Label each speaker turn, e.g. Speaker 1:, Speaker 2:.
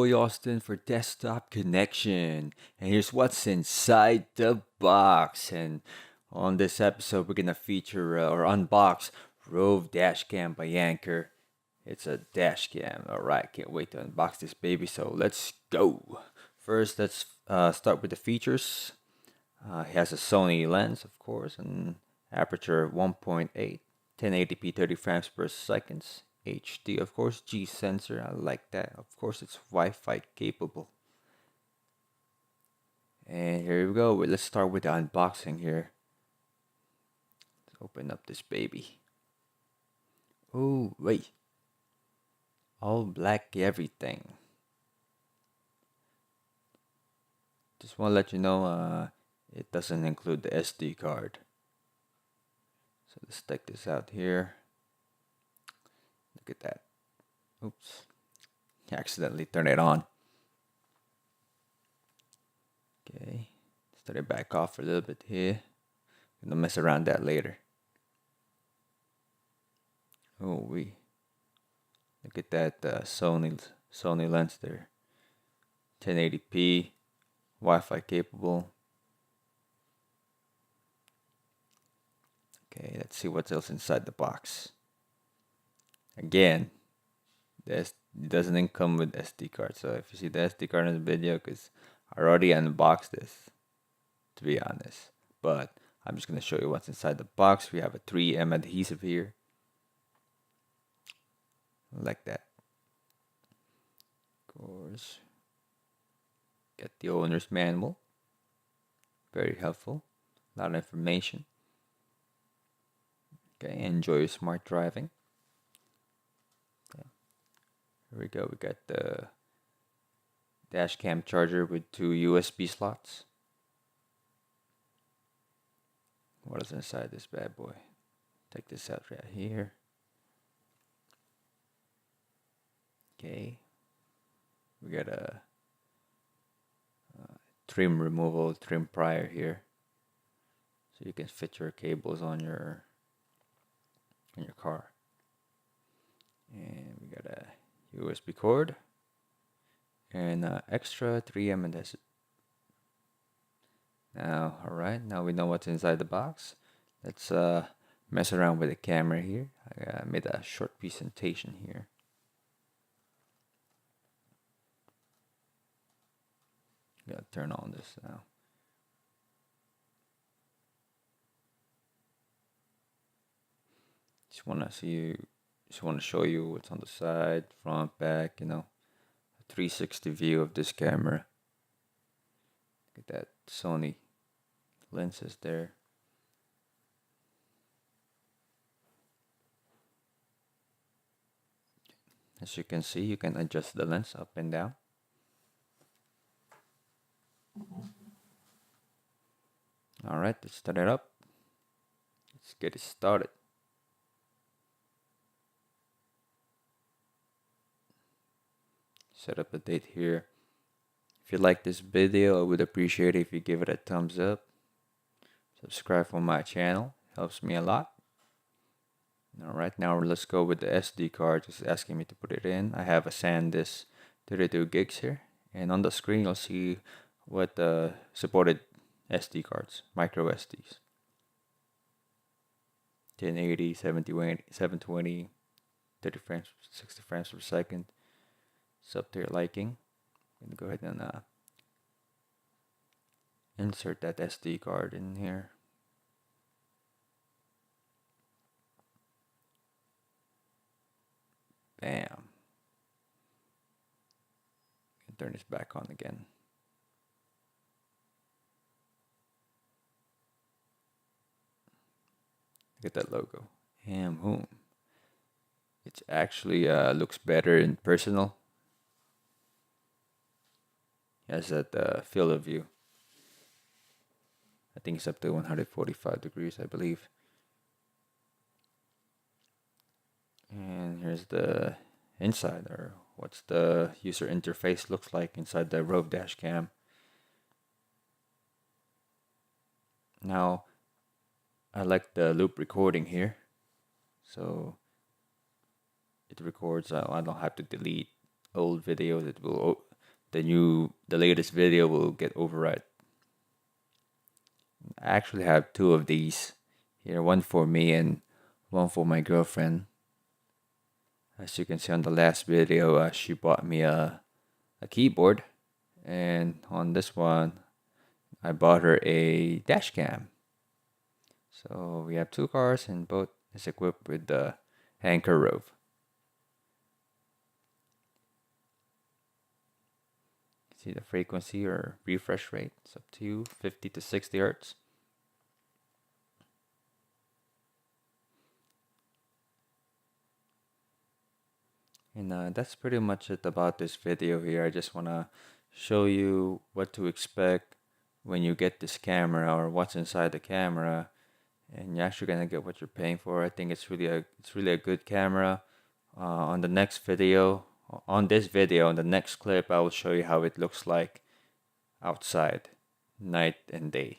Speaker 1: boy Austin for Desktop Connection, and here's what's inside the box. And on this episode, we're gonna feature or unbox Roav Dashcam by Anker. It's a dash cam. Alright, can't wait to unbox this baby, so let's go. First, let's start with the features. It has a Sony lens, of course, and aperture 1.8, 1080p 30 frames per second, HD, of course, G sensor. I like that. Of course, it's Wi-Fi capable. And here we go. Let's start with the unboxing here. Let's open up this baby. Oh, wait. All black everything. Just want to let you know, it doesn't include the SD card. So let's take this out here. Look at that. Oops. I accidentally turned it on. Okay. Start it back off a little bit here. Gonna mess around that later. Oh, look at that Sony lens there. 1080p, Wi-Fi capable. Okay, let's see what else inside the box. Again, it doesn't come with SD card. So if you see the SD card in the video, because I already unboxed this, to be honest. But I'm just gonna show you what's inside the box. We have a 3M adhesive here, like that. Of course, get the owner's manual. Very helpful. A lot of information. Okay, enjoy your smart driving. Okay. Here we go. We got the dash cam charger with 2 USB slots. What is inside this bad boy? Take this out right here. Okay. We got a trim removal, trim prior here, so you can fit your cables on your car. And we got a USB cord and extra 3M adhesive. Now, alright, now we know what's inside the box. Let's mess around with the camera here. I made a short presentation here. Gotta turn on this now. Just want to show you what's on the side, front, back, a 360 view of this camera. Look at that Sony lenses there. As you can see, you can adjust the lens up and down. Alright, let's start it up. Let's get it started. Set up a date here. If you like this video, I would appreciate it if you give it a thumbs up. Subscribe for my channel, helps me a lot. Alright, now let's go with the SD card. Just asking me to put it in. I have a SanDisk 32 gigs here, and on the screen you'll see what supported SD cards, micro SDs. 1080, 720, 30 frames, 60 frames per second. It's up to your liking. I'm gonna go ahead and insert that SD card in here. Bam. Turn this back on again. Look at that logo. Boom. It actually looks better in personal. It has that field of view. I think it's up to 145 degrees, I believe. And here's the inside, or what's the user interface looks like inside the Roav Dashcam. Now, I like the loop recording here, so it records. I don't have to delete old videos. It will the latest video will get override. I actually have two of these here, one for me and one for my girlfriend. As you can see on the last video, she bought me a keyboard, and on this one, I bought her a dash cam. So we have two cars, and both is equipped with the Anker Roav. See the frequency or refresh rate. It's up to you, 50 to 60 hertz. And that's pretty much it about this video here. I just want to show you what to expect when you get this camera, or what's inside the camera, and you're actually gonna get what you're paying for. I think it's really a good camera. On the next video, on the next clip, I will show you how it looks like outside, night and day.